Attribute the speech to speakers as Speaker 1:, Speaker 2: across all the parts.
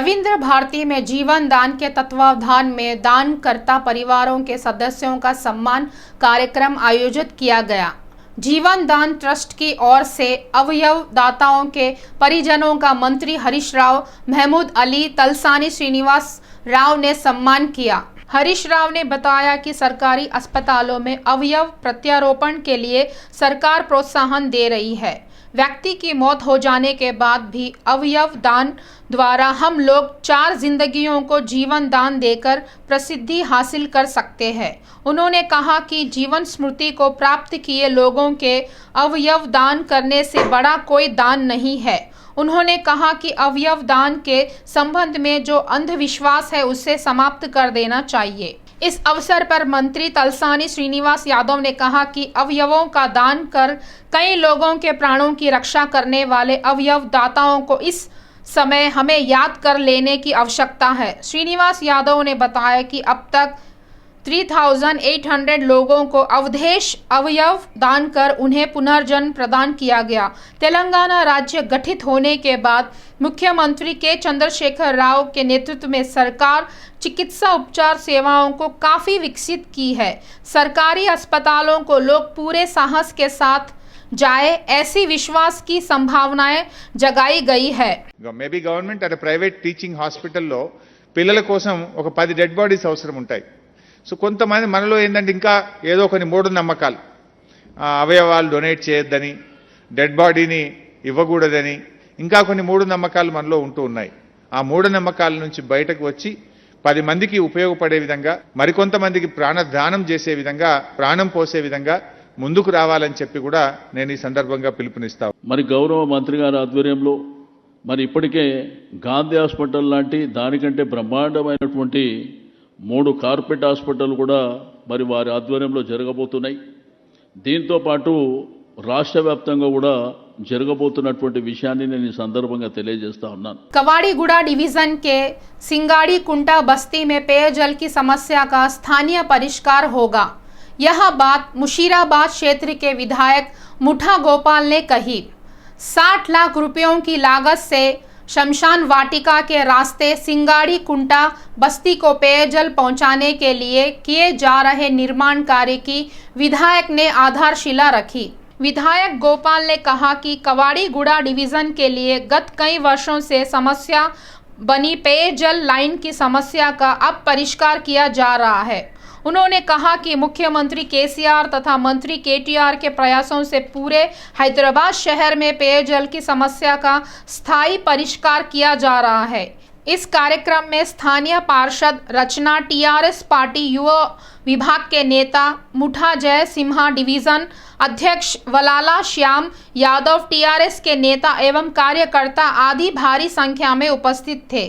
Speaker 1: रविंद्र भारती में जीवन दान के तत्वावधान में दानकर्ता परिवारों के सदस्यों का सम्मान कार्यक्रम आयोजित किया गया। जीवन दान ट्रस्ट की ओर से अवयव दाताओं के परिजनों का मंत्री हरीश राव, महमूद अली, तलसानी श्रीनिवास राव ने सम्मान किया। हरीश राव ने बताया कि सरकारी अस्पतालों में अवयव प्रत्यारोपण के लिए सरकार प्रोत्साहन दे रही है। व्यक्ति की मौत हो जाने के बाद भी अवयव दान द्वारा हम लोग 4 जिंदगियों को जीवन दान देकर प्रसिद्धि हासिल कर सकते हैं। उन्होंने कहा कि जीवन स्मृति को प्राप्त किए लोगों के अवयव दान करने से बड़ा कोई दान नहीं है। उन्होंने कहा कि अवयव दान के संबंध में जो अंधविश्वास है उसे समाप्त कर देना चाहिए। इस अवसर पर मंत्री तलसानी श्रीनिवास यादव ने कहा कि अवयवों का दान कर कई लोगों के प्राणों की रक्षा करने वाले अवयव दाताओं को इस समय हमें याद कर लेने की आवश्यकता है। श्रीनिवास यादव ने बताया कि अब तक 3800 लोगों को अवधेश अवयव दान कर उन्हें पुनर्जन्म प्रदान किया गया। तेलंगाना राज्य गठित होने के बाद मुख्यमंत्री के चंद्रशेखर राव के नेतृत्व में सरकार चिकित्सा उपचार सेवाओं को काफी विकसित की है। सरकारी अस्पतालों को लोग पूरे साहस के साथ जाए, ऐसी विश्वास की संभावनाएं जगाई गई है।
Speaker 2: मे बी गवर्नमेंट और ప్రైవేట్ టీచింగ్ హాస్పిటల్లో పిల్లల కోసం ఒక 10 డెడ్ బాడీస్ అవసరం ఉంటాయి. సో కొంతమంది మనలో ఏంటంటే ఇంకా ఏదో కొన్ని మూఢనమ్మకాలు, అవయవాలు డొనేట్ చేయొద్దని, డెడ్ బాడీని ఇవ్వకూడదని, ఇంకా కొన్ని మూఢనమ్మకాలు మనలో ఉంటూ ఉన్నాయి. ఆ మూఢనమ్మకాల నుంచి బయటకు వచ్చి 10 మందికి ఉపయోగపడే విధంగా, మరికొంతమందికి ప్రాణదానం చేసే విధంగా, ప్రాణం పోసే విధంగా ముందుకు రావాలని చెప్పి కూడా నేను ఈ సందర్భంగా పిలుపునిస్తాను.
Speaker 3: మరి గౌరవ మంత్రి గారి ఆధ్వర్యంలో మరి ఇప్పటికే గాంధీ హాస్పిటల్ లాంటి దానికంటే బ్రహ్మాండమైనటువంటి 3 కార్పొరేట్ హాస్పిటల్ కూడా మరి వారి ఆధ్వర్యంలో జరగబోతున్నాయి. దీంతో పాటు రాష్ట్ర వ్యాప్తంగా కూడా జరగబోతున్నటువంటి విషయాన్ని నేను ఈ సందర్భంగా తెలియజేస్తా ఉన్నాను.
Speaker 1: कवाड़ीगुड़ा डिवीजन के सिंगाड़ी कुंटा बस्ती में पेयजल की समस्या का स्थानीय परिष्कार होगा। यह बात मुशीराबाद क्षेत्र के विधायक मुठा गोपाल ने कही। 60 लाख रुपयों की लागत से शमशान वाटिका के रास्ते सिंगाड़ी कुंटा बस्ती को पेयजल पहुंचाने के लिए किए जा रहे निर्माण कार्य की विधायक ने आधारशिला रखी। विधायक गोपाल ने कहा कि कवाड़ीगुड़ा डिवीजन के लिए गत कई वर्षों से समस्या बनी पेयजल लाइन की समस्या का अब परिष्कार किया जा रहा है। उन्होंने कहा कि मुख्यमंत्री केसीआर तथा मंत्री केटीआर के प्रयासों से पूरे हैदराबाद शहर में पेयजल की समस्या का स्थायी परिष्कार किया जा रहा है। इस कार्यक्रम में स्थानीय पार्षद रचना, टीआरएस पार्टी युवा विभाग के नेता मुठा जय सिम्हा, डिवीजन अध्यक्ष वलाला श्याम यादव, टीआरएस के नेता एवं कार्यकर्ता आदि भारी संख्या में उपस्थित थे।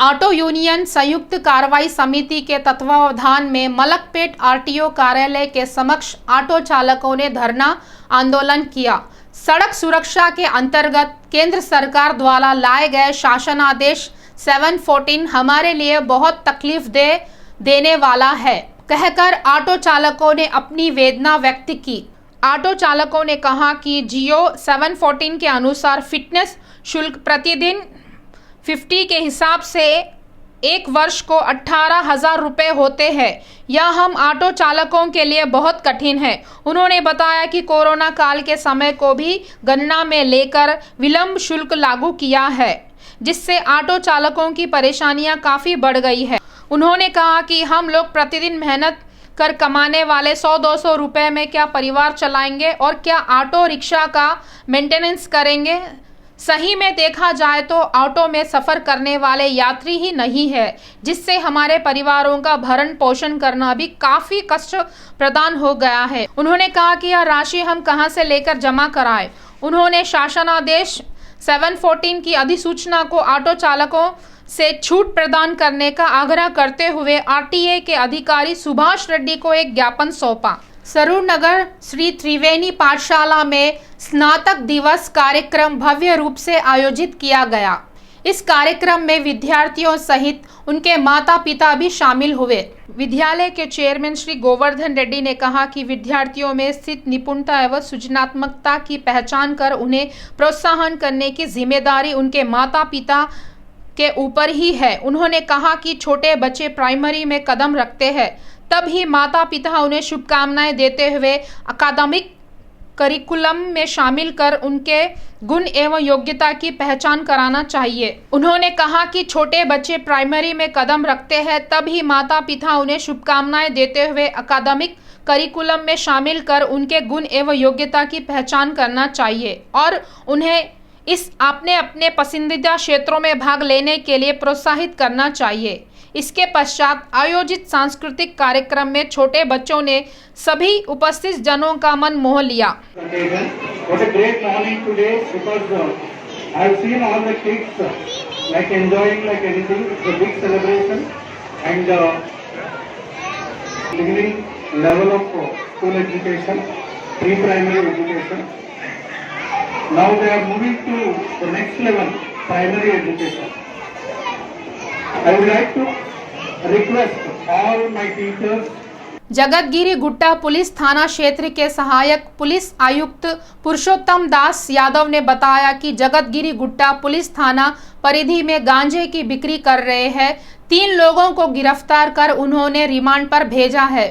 Speaker 1: ऑटो यूनियन संयुक्त कार्रवाई समिति के तत्वावधान में मलकपेट आरटीओ कार्यालय के समक्ष ऑटो चालकों ने धरना आंदोलन किया। सड़क सुरक्षा के अंतर्गत केंद्र सरकार द्वारा लाए गए शासनादेश 714 हमारे लिए बहुत तकलीफ देने वाला है, कहकर ऑटो चालकों ने अपनी वेदना व्यक्त की। ऑटो चालकों ने कहा कि जियो 714 के अनुसार फिटनेस शुल्क प्रतिदिन 50 के हिसाब से एक वर्ष को 18,000 रुपये होते हैं। यह हम ऑटो चालकों के लिए बहुत कठिन है। उन्होंने बताया कि कोरोना काल के समय को भी गणना में लेकर विलंब शुल्क लागू किया है, जिससे ऑटो चालकों की परेशानियां काफ़ी बढ़ गई है। उन्होंने कहा कि हम लोग प्रतिदिन मेहनत कर कमाने वाले 100-200 रुपये में क्या परिवार चलाएंगे और क्या ऑटो रिक्शा का मेंटेनेंस करेंगे। सही में देखा जाए तो ऑटो में सफ़र करने वाले यात्री ही नहीं है, जिससे हमारे परिवारों का भरण पोषण करना भी काफ़ी कष्ट प्रदान हो गया है। उन्होंने कहा कि यह राशि हम कहां से लेकर जमा कराएं। उन्होंने शासनादेश 714 की अधिसूचना को ऑटो चालकों से छूट प्रदान करने का आग्रह करते हुए आरटीए के अधिकारी सुभाष रेड्डी को एक ज्ञापन सौंपा। सरूर नगर श्री त्रिवेणी पाठशाला में स्नातक दिवस कार्यक्रम भव्य रूप से आयोजित किया गया। इस कार्यक्रम में विद्यार्थियों सहित उनके माता पिता भी शामिल हुए। विद्यालय के चेयरमैन श्री गोवर्धन रेड्डी ने कहा कि विद्यार्थियों में स्थित निपुणता एवं सृजनात्मकता की पहचान कर उन्हें प्रोत्साहन करने की जिम्मेदारी उनके माता पिता के ऊपर ही है। उन्होंने कहा कि छोटे बच्चे प्राइमरी में कदम रखते हैं तब ही माता पिता उन्हें शुभकामनाएं देते हुए अकादमिक करिकुलम में शामिल कर उनके गुण एवं योग्यता की पहचान कराना चाहिए। उन्होंने कहा कि छोटे बच्चे प्राइमरी में कदम रखते हैं तब ही माता पिता उन्हें शुभकामनाएं देते हुए अकादमिक करिकुलम में शामिल कर उनके गुण एवं योग्यता की पहचान करना चाहिए और उन्हें इस अपने पसंदीदा क्षेत्रों में भाग लेने के लिए प्रोत्साहित करना चाहिए। इसके पश्चात आयोजित सांस्कृतिक कार्यक्रम में छोटे बच्चों ने सभी उपस्थित जनों का मन मोह लिया।
Speaker 4: What a great morning today, because I have seen all the kids like enjoying like anything. It's a big celebration and beginning level of school education, pre-primary education. Now they are moving to the next level, primary education. I would like to request all my teachers.
Speaker 1: Jagathgiri Gutta police थाना क्षेत्र के सहायक police आयुक्त पुरुषोत्तम दास यादव ने बताया कि Jagathgiri Gutta police थाना परिधि में गांजे की बिक्री कर रहे हैं 3 लोगों को गिरफ्तार कर उन्होंने रिमांड पर भेजा है।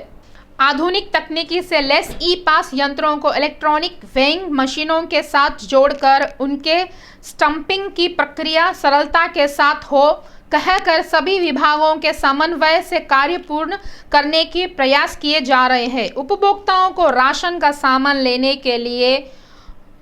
Speaker 1: आधुनिक तकनीकी से लैस ई पास यंत्रों को इलेक्ट्रॉनिक वेइंग मशीनों के साथ जोड़कर उनके स्टंपिंग की प्रक्रिया सरलता के साथ हो कहकर सभी विभागों के समन्वय से कार्य पूर्ण करने के प्रयास किए जा रहे हैं। उपभोक्ताओं को राशन का सामान लेने के लिए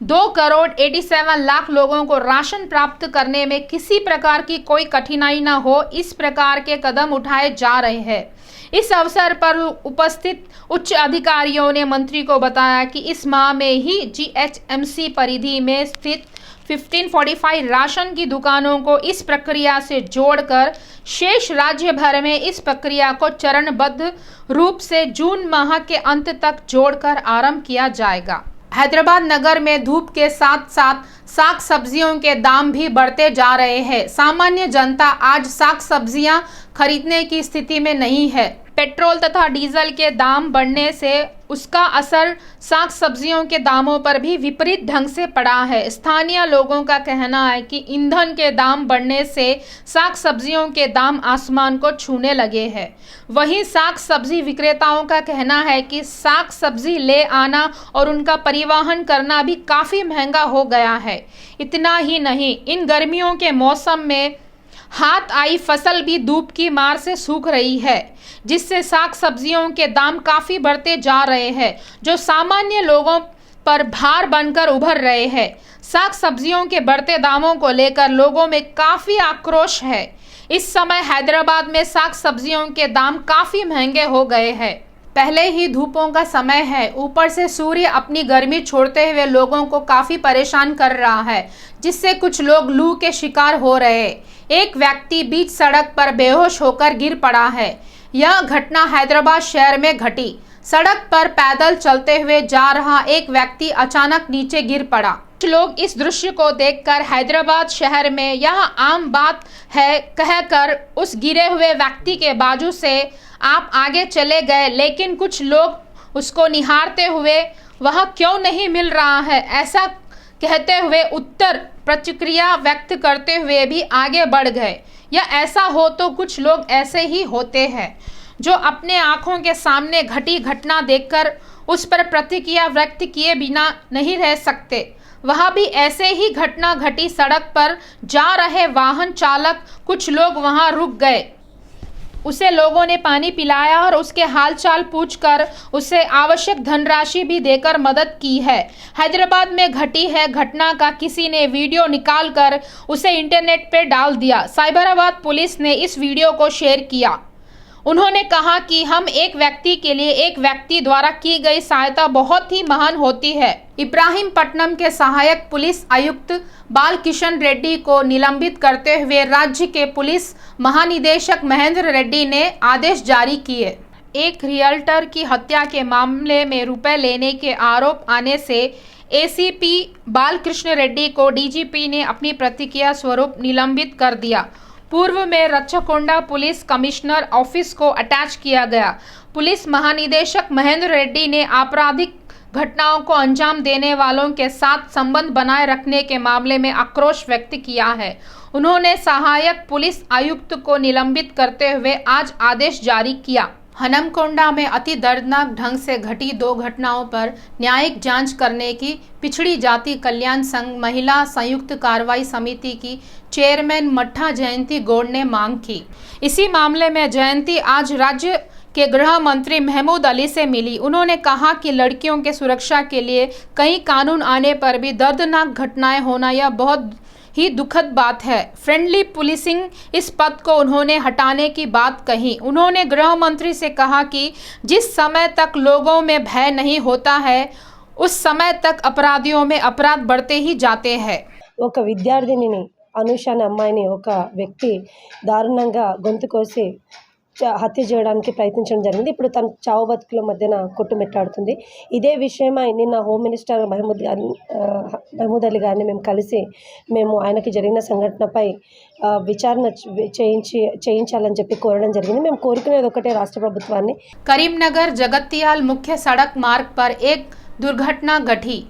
Speaker 1: 2,87,00,000 लोगों को राशन प्राप्त करने में किसी प्रकार की कोई कठिनाई न हो, इस प्रकार के कदम उठाए जा रहे हैं। इस अवसर पर उपस्थित उच्च अधिकारियों ने मंत्री को बताया कि इस माह में ही जीएचएमसी परिधि में स्थित 1545 राशन की दुकानों को इस प्रक्रिया से जोड़कर शेष राज्य भर में इस प्रक्रिया को चरणबद्ध रूप से जून माह के अंत तक जोड़कर आरंभ किया जाएगा। हैदराबाद नगर में धूप के साथ साथ साग सब्जियों के दाम भी बढ़ते जा रहे हैं। सामान्य जनता आज साग सब्जियां खरीदने की स्थिति में नहीं है। पेट्रोल तथा डीजल के दाम बढ़ने से उसका असर साग सब्जियों के दामों पर भी विपरीत ढंग से पड़ा है। स्थानीय लोगों का कहना है कि ईंधन के दाम बढ़ने से साग सब्जियों के दाम आसमान को छूने लगे हैं। वहीं साग सब्जी विक्रेताओं का कहना है कि साग सब्जी ले आना और उनका परिवहन करना भी काफ़ी महंगा हो गया है। इतना ही नहीं, इन गर्मियों के मौसम में हाथ आई फसल भी धूप की मार से सूख रही है, जिससे साग सब्जियों के दाम काफ़ी बढ़ते जा रहे हैं, जो सामान्य लोगों पर भार बनकर उभर रहे हैं। साग सब्जियों के बढ़ते दामों को लेकर लोगों में काफ़ी आक्रोश है। इस समय हैदराबाद में साग सब्जियों के दाम काफ़ी महंगे हो गए हैं। पहले ही धूपों का समय है, ऊपर से सूर्य अपनी गर्मी छोड़ते हुए लोगों को काफ़ी परेशान कर रहा है, जिससे कुछ लोग लू के शिकार हो रहे हैं। एक व्यक्ति बीच सड़क पर बेहोश होकर गिर पड़ा है। यह घटना हैदराबाद शहर में घटी। सड़क पर पैदल चलते हुए जा रहा एक व्यक्ति अचानक नीचे गिर पड़ा। कुछ लोग इस दृश्य को देखकर हैदराबाद शहर में यह आम बात है कहकर उस गिरे हुए व्यक्ति के बाजू से आप आगे चले गए, लेकिन कुछ लोग उसको निहारते हुए वह क्यों नहीं मिल रहा है ऐसा कहते हुए उत्तर प्रतिक्रिया व्यक्त करते हुए भी आगे बढ़ गए। या ऐसा हो तो कुछ लोग ऐसे ही होते हैं जो अपने आंखों के सामने घटी घटना देखकर उस पर प्रतिक्रिया व्यक्त किए बिना नहीं रह सकते। वह भी ऐसे ही घटना घटी सड़क पर जा रहे वाहन चालक, कुछ लोग वहां रुक गए, उसे लोगों ने पानी पिलाया और उसके हालचाल पूछकर उसे आवश्यक धनराशि भी देकर मदद की है। हैदराबाद में घटी है घटना का किसी ने वीडियो निकालकर उसे इंटरनेट पर डाल दिया। साइबराबाद पुलिस ने इस वीडियो को शेयर किया। उन्होंने कहा कि हम एक व्यक्ति के लिए एक व्यक्ति द्वारा की गई सहायता बहुत ही महान होती है। इब्राहिमपट्टनम के सहायक पुलिस आयुक्त बालकिशन रेड्डी को निलंबित करते हुए राज्य के पुलिस महानिदेशक महेंद्र रेड्डी ने आदेश जारी किए। एक रियल्टर की हत्या के मामले में रुपए लेने के आरोप आने से एसीपी बालकृष्ण रेड्डी को डीजीपी ने अपनी प्रतिक्रिया स्वरूप निलंबित कर दिया। पूर्व में रच्चकोंडा पुलिस कमिश्नर ऑफिस को अटैच किया गया। पुलिस महानिदेशक महेंद्र रेड्डी ने आपराधिक घटनाओं को अंजाम देने वालों के साथ संबंध बनाए रखने के मामले में आक्रोश व्यक्त किया है। उन्होंने सहायक पुलिस आयुक्त को निलंबित करते हुए आज आदेश जारी किया। हनमकोंडा में अति दर्दनाक ढंग से घटी 2 घटनाओं पर न्यायिक जांच करने की पिछड़ी जाति कल्याण संघ महिला संयुक्त कार्रवाई समिति की चेयरमैन मट्ठा जयंती गौड़ ने मांग की। इसी मामले में जयंती आज राज्य के गृह मंत्री महमूद अली से मिली। उन्होंने कहा कि लड़कियों के सुरक्षा के लिए कई कानून आने पर भी दर्दनाक घटनाएं होना यह बहुत ही दुखद बात है। फ्रेंडली पुलिसिंग इस पद को उन्होंने हटाने की बात कही। उन्होंने गृह मंत्री से कहा कि जिस समय तक लोगों में भय नहीं होता है उस समय तक अपराधियों में अपराध बढ़ते ही जाते हैं।
Speaker 5: ఒక విద్యార్థినిని అనుష అనే అమ్మాయిని ఒక వ్యక్తి దారుణంగా గొంతు కోసి హత్య చేయడానికి ప్రయత్నించడం జరిగింది. ఇప్పుడు తన చావు బతుకుల మధ్యన కొట్టుమిట్టాడుతుంది. ఇదే విషయమై నిన్న హోమ్ మినిస్టర్ మహమూద్ అలీ గారిని మేము కలిసి ఆయనకి జరిగిన సంఘటనపై విచారణ చేయించాలని చెప్పి కోరడం జరిగింది. మేము కోరుకునేది ఒకటే రాష్ట్ర ప్రభుత్వాన్ని।
Speaker 1: करीमनगर जगतियाल मुख्य सड़क मार्ग पर एक दुर्घटना घटी।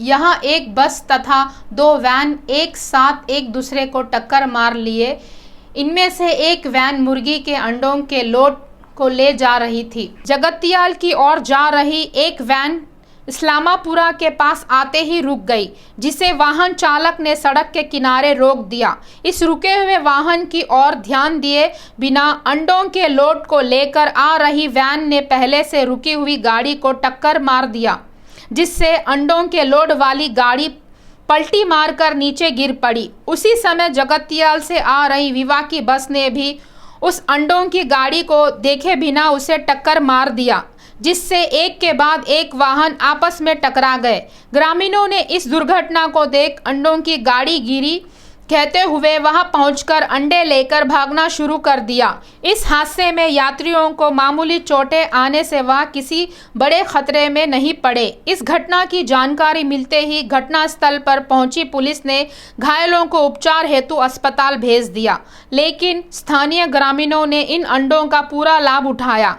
Speaker 1: यहाँ एक बस तथा 2 वैन एक साथ एक दूसरे को टक्कर मार लिए। इनमें से एक वैन मुर्गी के अंडों के लोड को ले जा रही थी। जगतियाल की ओर जा रही एक वैन इस्लामापुरा के पास आते ही रुक गई, जिसे वाहन चालक ने सड़क के किनारे रोक दिया। इस रुके हुए वाहन की ओर ध्यान दिए बिना अंडों के लोड को लेकर आ रही वैन ने पहले से रुकी हुई गाड़ी को टक्कर मार दिया, जिससे अंडों के लोड वाली गाड़ी पलटी मारकर नीचे गिर पड़ी। उसी समय जगतियाल से आ रही विवाह की बस ने भी उस अंडों की गाड़ी को देखे बिना उसे टक्कर मार दिया, जिससे एक के बाद एक वाहन आपस में टकरा गए। ग्रामीणों ने इस दुर्घटना को देख अंडों की गाड़ी गिरी कहते हुए वहां पहुंचकर अंडे लेकर भागना शुरू कर दिया। इस हादसे में यात्रियों को मामूली चोटें आने से वह किसी बड़े खतरे में नहीं पड़े। इस घटना की जानकारी मिलते ही घटनास्थल पर पहुंची पुलिस ने घायलों को उपचार हेतु अस्पताल भेज दिया, लेकिन स्थानीय ग्रामीणों ने इन अंडों का पूरा लाभ उठाया।